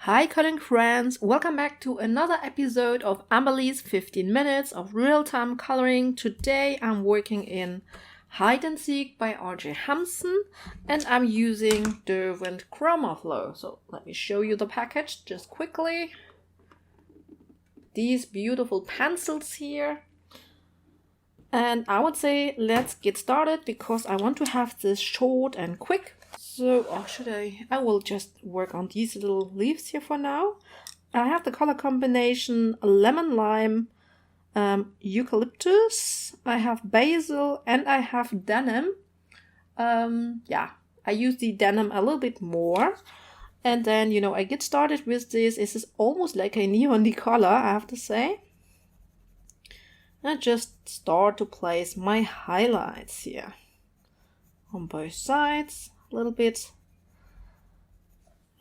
Hi coloring friends, welcome back to another episode of Amelie's 15 minutes of real-time coloring. Today I'm working in Hide and Seek by R.J. Hampson and I'm using Derwent Chromaflow. So let me show you the package just quickly. These beautiful pencils here. And I would say let's get started because I want to have this short and quick. So, I will just work on these little leaves here for now. I have the color combination lemon lime, eucalyptus, I have basil, and I have denim. I use the denim a little bit more. And then, I get started with this. This is almost like a neon color, I have to say. And I just start to place my highlights here on both sides. Little bit,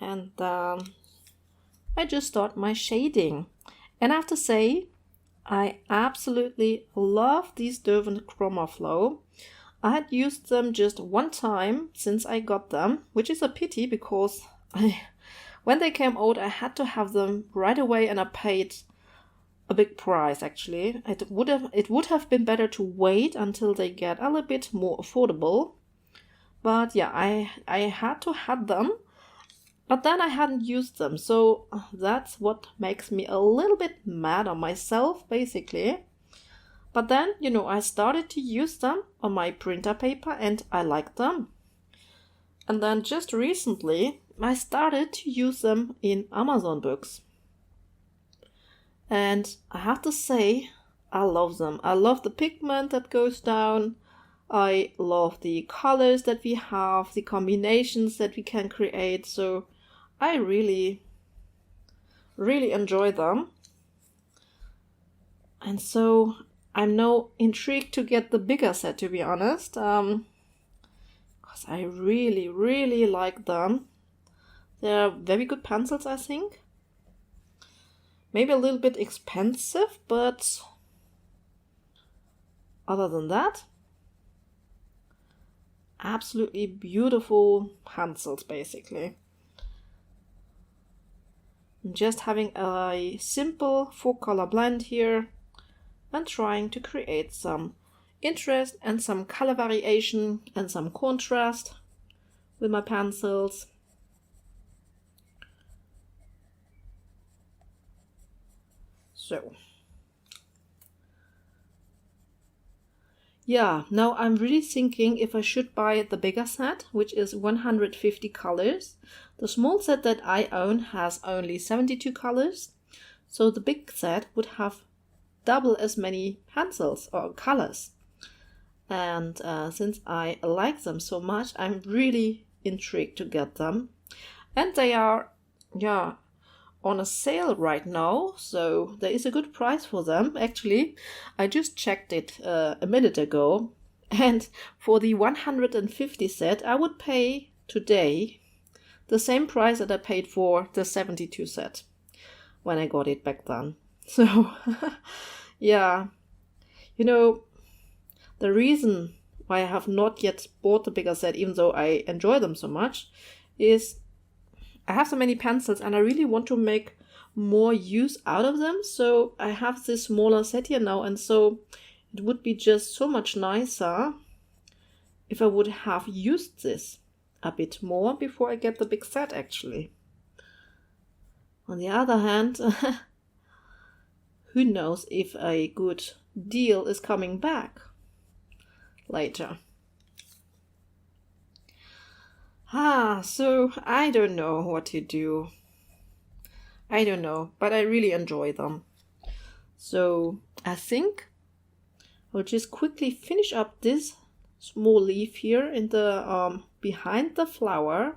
and I just start my shading. And I have to say I absolutely love these Derwent Chromaflow. I had used them just one time since I got them, which is a pity because when they came out I had to have them right away and I paid a big price actually. It would have been better to wait until they get a little bit more affordable. But yeah, I had to have them, but then I hadn't used them. So that's what makes me a little bit mad on myself, basically. But then, I started to use them on my printer paper and I liked them. And then just recently, I started to use them in Amazon books. And I have to say, I love them. I love the pigment that goes down. I love the colors that we have, the combinations that we can create. So I really enjoy them. And so I'm now intrigued to get the bigger set, to be honest. Because I really like them. They're very good pencils, I think. Maybe a little bit expensive, but other than that, absolutely beautiful pencils, basically. I'm just having a simple 4-color blend here and trying to create some interest and some color variation and some contrast with my pencils. So yeah, now I'm really thinking if I should buy the bigger set, which is 150 colors. The small set that I own has only 72 colors, so the big set would have double as many pencils or colors. And since I like them so much, I'm really intrigued to get them. And they are, on a sale right now, so there is a good price for them. Actually, I just checked it a minute ago, and for the 150 set I would pay today the same price that I paid for the 72 set when I got it back then. So yeah, the reason why I have not yet bought the bigger set, even though I enjoy them so much, is I have so many pencils and I really want to make more use out of them. So I have this smaller set here now, and so it would be just so much nicer if I would have used this a bit more before I get the big set actually. On the other hand, who knows if a good deal is coming back later. So I don't know what to do. I don't know, but I really enjoy them. So I think I'll just quickly finish up this small leaf here in the behind the flower,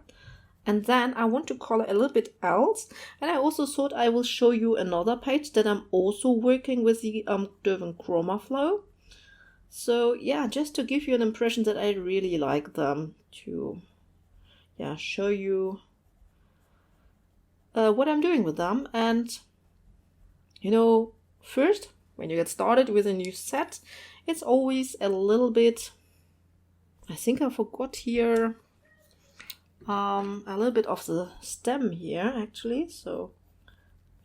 and then I want to color a little bit else. And I also thought I will show you another page that I'm also working with the Derwent Chromaflow. So yeah, just to give you an impression that I really like them, to show you what I'm doing with them. And first, when you get started with a new set, it's always a little bit, I think I forgot here a little bit of the stem here actually, so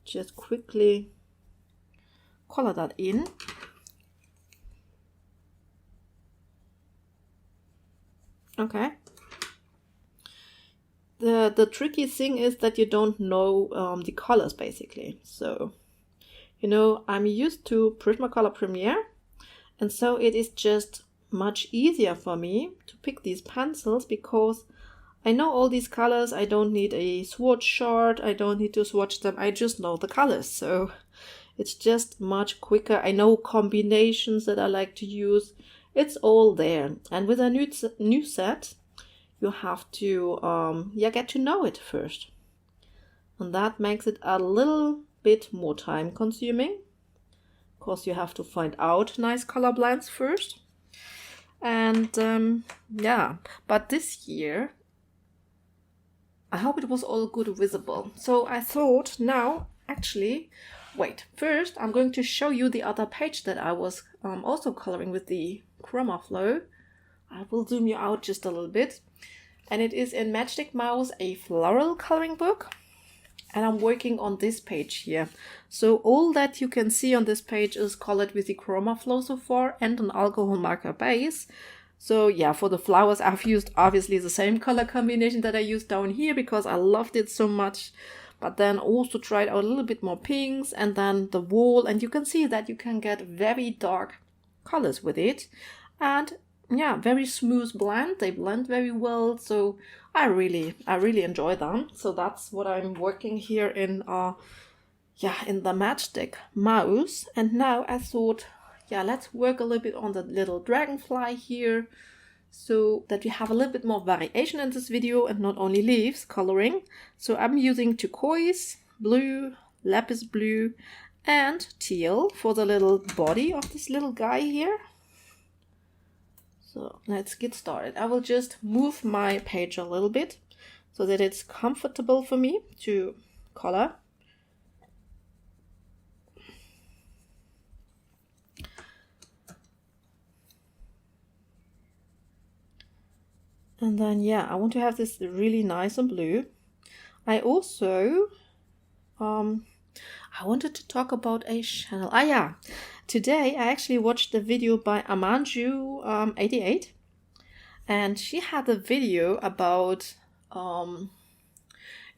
just quickly color that in. Okay. The tricky thing is that you don't know the colors basically. So, you know, I'm used to Prismacolor Premiere, and so it is just much easier for me to pick these pencils because I know all these colors. I don't need a swatch chart. I don't need to swatch them. I just know the colors. So it's just much quicker. I know combinations that I like to use. It's all there. And with a new set, you have to get to know it first. And that makes it a little bit more time consuming. Of course, you have to find out nice color blends first. And yeah, but this year, I hope it was all good visible. So I thought now, actually, wait, first I'm going to show you the other page that I was also coloring with the Chromaflow. I will zoom you out just a little bit. And it is in Matchstick Mouse, a floral coloring book. And I'm working on this page here. So all that you can see on this page is colored with the Chromaflow so far and an alcohol marker base. So yeah, for the flowers, I've used obviously the same color combination that I used down here because I loved it so much. But then also tried out a little bit more pinks and then the wall. And you can see that you can get very dark colors with it. And yeah, very smooth blend. They blend very well. So I really enjoy them. So that's what I'm working here in in the Matchstick Mouse. And now I thought, yeah, let's work a little bit on the little dragonfly here so that we have a little bit more variation in this video and not only leaves coloring. So I'm using turquoise, blue, lapis blue, and teal for the little body of this little guy here. So let's get started. I will just move my page a little bit so that it's comfortable for me to color. And then, yeah, I want to have this really nice and blue. I also, I wanted to talk about a channel. Yeah, today I actually watched the video by Amanju88. And she had a video about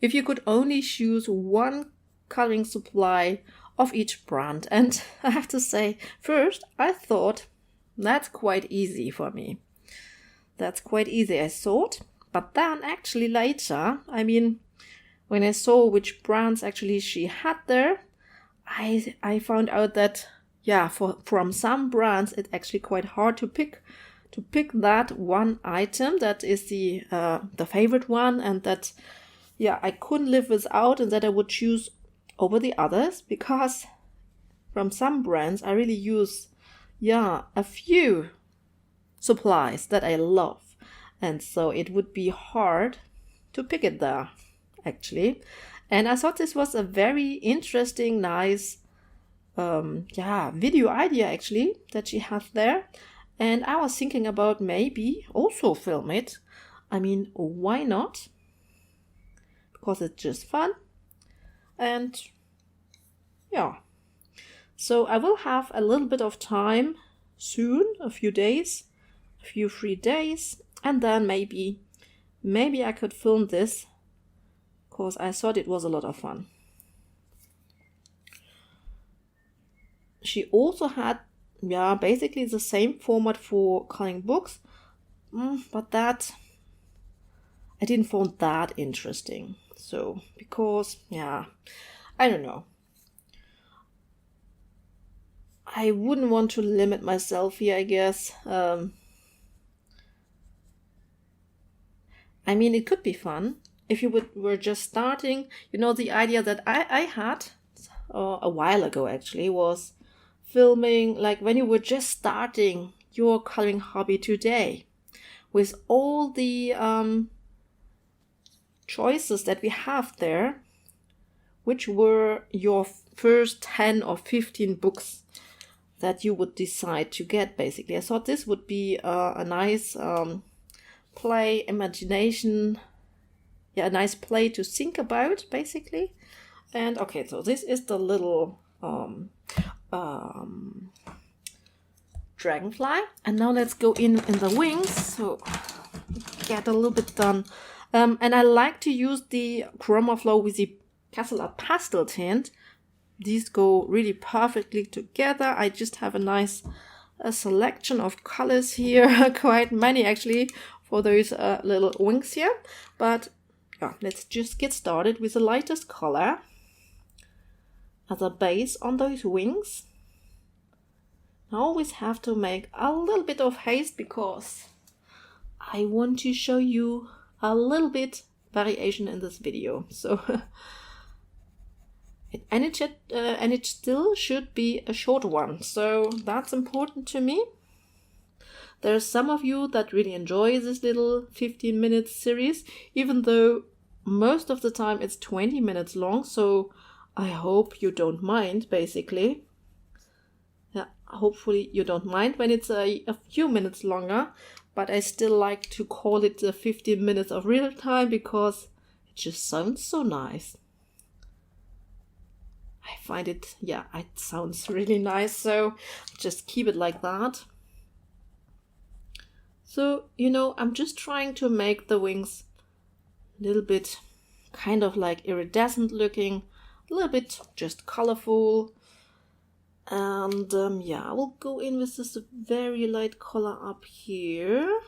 if you could only choose one coloring supply of each brand. And I have to say, first, I thought that's quite easy for me. That's quite easy, I thought. But then actually later, I mean, when I saw which brands actually she had there, I found out that, yeah, from some brands, it's actually quite hard to pick that one item that is the favorite one, and that, yeah, I couldn't live without, and that I would choose over the others, because from some brands I really use, yeah, a few supplies that I love, and so it would be hard to pick it there actually. And I thought this was a very interesting, nice video idea actually that she had there. And I was thinking about maybe also film it. I mean, why not? Because it's just fun. And yeah, so I will have a little bit of time soon, a few free days, and then maybe I could film this, because I thought it was a lot of fun. She also had, yeah, basically the same format for coloring books, but that I didn't find that interesting. So, because, yeah, I don't know. I wouldn't want to limit myself here, I guess. I mean, it could be fun if you were just starting. You know, the idea that I had a while ago actually was filming, like when you were just starting your coloring hobby today, with all the choices that we have there, which were your first 10 or 15 books that you would decide to get, basically. I thought this would be a nice play, imagination a nice play to think about, basically. And okay, so this is the little dragonfly. And now let's go in the wings, so get a little bit done. And I like to use the Chromaflow with the Castle Art pastel tint. These go really perfectly together. I just have a nice selection of colors here, quite many actually, for those little wings here. But yeah, let's just get started with the lightest color as a base on those wings. I always have to make a little bit of haste because I want to show you a little bit variation in this video. So and it still should be a short one, so that's important to me. There are some of you that really enjoy this little 15-minute series, even though most of the time it's 20 minutes long, so I hope you don't mind, basically. Yeah, hopefully you don't mind when it's a few minutes longer, but I still like to call it the 15 minutes of real time because it just sounds so nice. I find it, yeah, it sounds really nice, so just keep it like that. So, you know, I'm just trying to make the wings a little bit kind of like iridescent looking, a little bit just colorful. And yeah, I will go in with this very light color up here.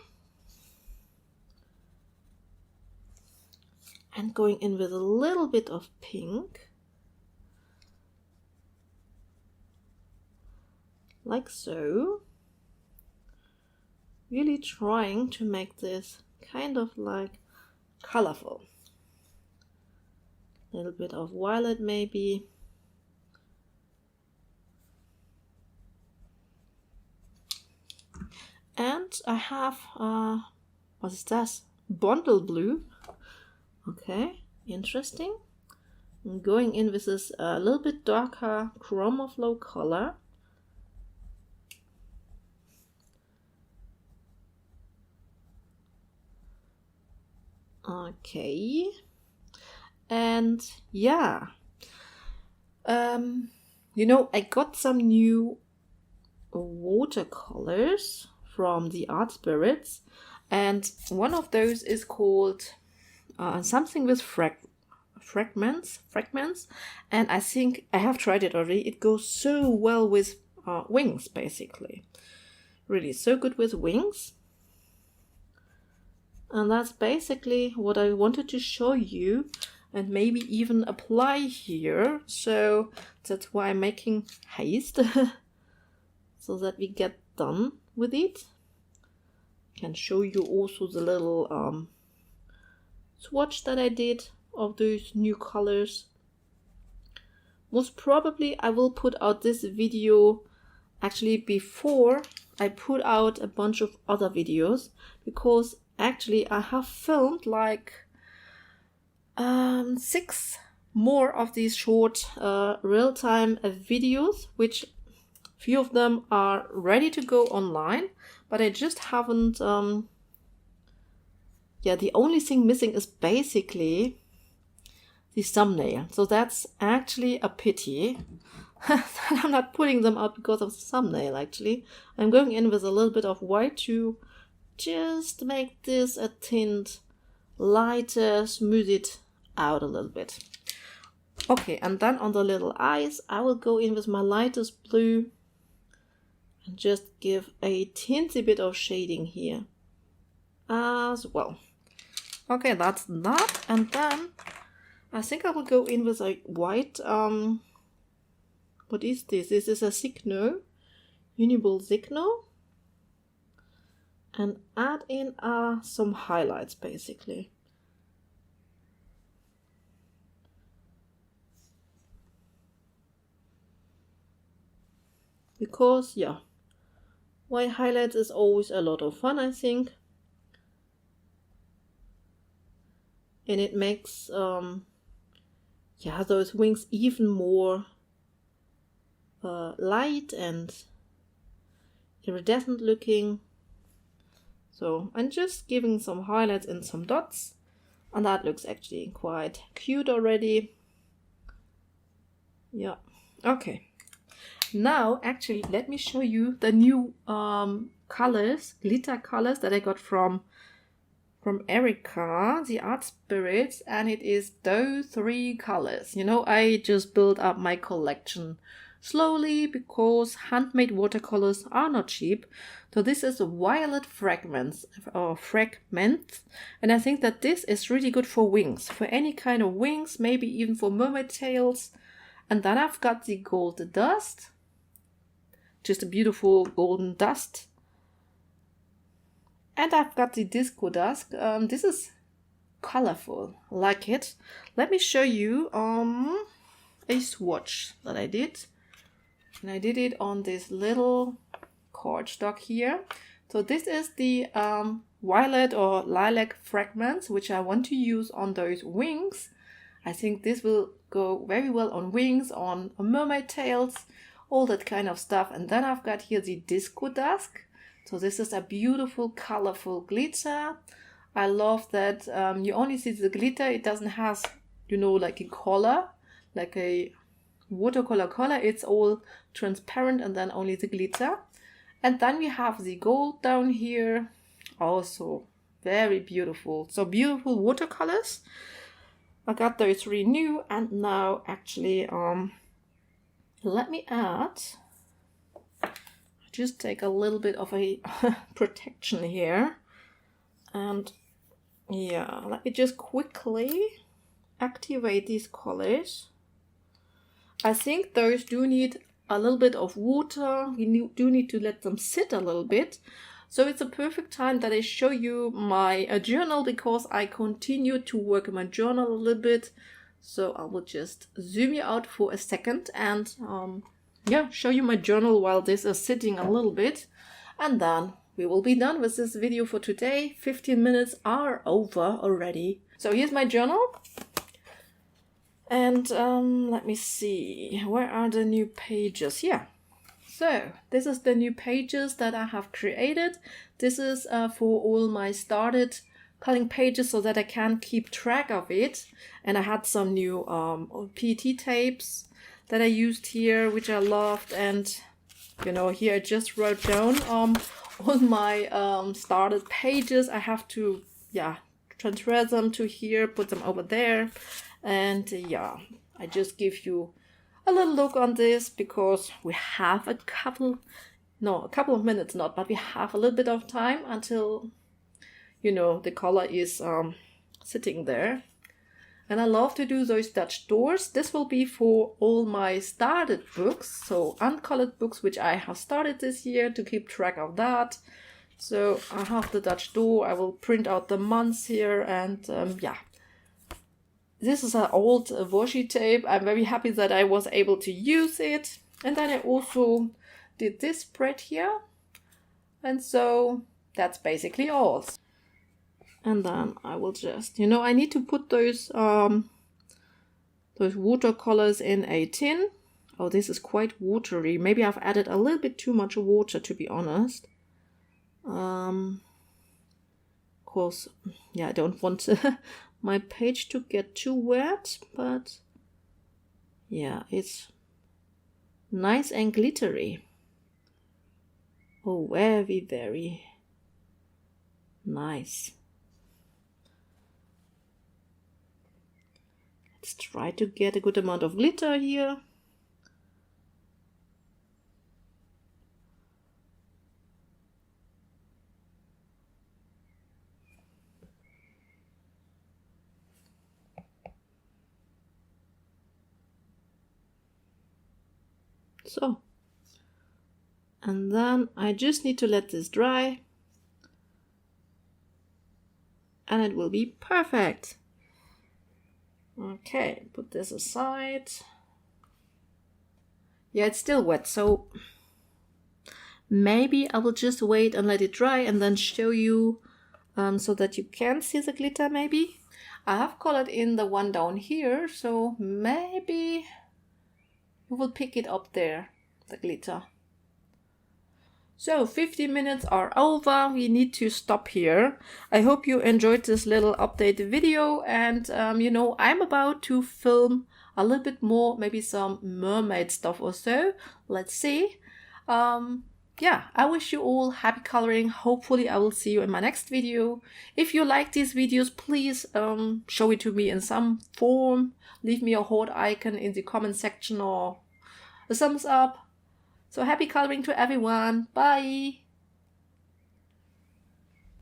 And going in with a little bit of pink. Like so. Really trying to make this kind of like colorful. A little bit of violet maybe. And I have, what is this? Bundle blue. Okay, interesting. I'm going in with this a little bit darker Chromaflow color. Okay, and yeah, you know, I got some new watercolors from the Art Spirits, and one of those is called something with fragments, and I think I have tried it already. It goes so well with wings, basically. Really so good with wings. And that's basically what I wanted to show you and maybe even apply here. So that's why I'm making haste so that we get done with it. I can show you also the little swatch that I did of those new colors. Most probably I will put out this video actually before I put out a bunch of other videos, because actually I have filmed like 6 more of these short real-time videos, which few of them are ready to go online, but I just haven't yeah, the only thing missing is basically the thumbnail. So that's actually a pity that I'm not putting them out because of the thumbnail. Actually, I'm going in with a little bit of white to just make this a tint lighter, smooth it out a little bit. Okay, and then on the little eyes, I will go in with my lightest blue and just give a teensy bit of shading here as well. Okay, that's that. And then I think I will go in with a white, what is this? This is a Signo, Uniball Signo. And add in some highlights, basically. Because, yeah, white highlights is always a lot of fun, I think. And it makes, yeah, those wings even more light and iridescent looking. So I'm just giving some highlights and some dots And that looks actually quite cute already. Yeah, okay. Now, actually, let me show you the new colors, glitter colors that I got from Erica, the Art Spirits, and it is those 3 colors. You know, I just built up my collection slowly because handmade watercolors are not cheap. So this is violet fragments, and I think that this is really good for wings, for any kind of wings, maybe even for mermaid tails. And then I've got the gold dust, just a beautiful golden dust. And I've got the disco dust. This is colorful, I like it. Let me show you a swatch that I did. And I did it on this little cardstock here. So this is the violet or lilac fragments, which I want to use on those wings. I think this will go very well on wings, on mermaid tails, all that kind of stuff. And then I've got here the disco dust. So this is a beautiful, colorful glitter. I love that you only see the glitter. It doesn't have, you know, like a color, like a watercolor color. It's all transparent and then only the glitter. And then we have the gold down here. Also very beautiful. So beautiful watercolors. I got those 3 new, and now actually let me add, just take a little bit of a protection here, and yeah, let me just quickly activate these colors. I think those do need a little bit of water. You do need to let them sit a little bit. So it's a perfect time that I show you my journal, because I continue to work in my journal a little bit. So I will just zoom you out for a second and yeah, show you my journal while this is sitting a little bit. And then we will be done with this video for today. 15 minutes are over already. So here's my journal. And let me see, where are the new pages? Yeah. So this is the new pages that I have created. This is for all my started coloring pages so that I can keep track of it. And I had some new PET tapes that I used here, which I loved. And, you know, here I just wrote down all my started pages. I have to, yeah, transfer them to here, put them over there. And yeah, I just give you a little look on this because we have a couple of minutes not, but we have a little bit of time until, you know, the color is sitting there. And I love to do those Dutch doors. This will be for all my started books, so uncolored books which I have started this year, to keep track of that. So I have the Dutch door. I will print out the months here, and yeah. This is an old washi tape. I'm very happy that I was able to use it. And then I also did this spread here. And so that's basically all. And then I will just, you know, I need to put those watercolors in a tin. Oh, this is quite watery. Maybe I've added a little bit too much water, to be honest. Of course, yeah, I don't want my page to get too wet, but yeah, it's nice and glittery. Oh, very, very nice. Let's try to get a good amount of glitter here. So, and then I just need to let this dry and it will be perfect. Okay, put this aside. Yeah, it's still wet, so maybe I will just wait and let it dry and then show you so that you can see the glitter maybe. I have colored in the one down here, so maybe you will pick it up there, the glitter. So 50 minutes are over. We need to stop here. I hope you enjoyed this little update video, and you know, I'm about to film a little bit more, maybe some mermaid stuff or so. Let's see. Yeah, I wish you all happy coloring. Hopefully I will see you in my next video. If you like these videos, please show it to me in some form. Leave me a heart icon in the comment section or a thumbs up. So happy coloring to everyone. Bye.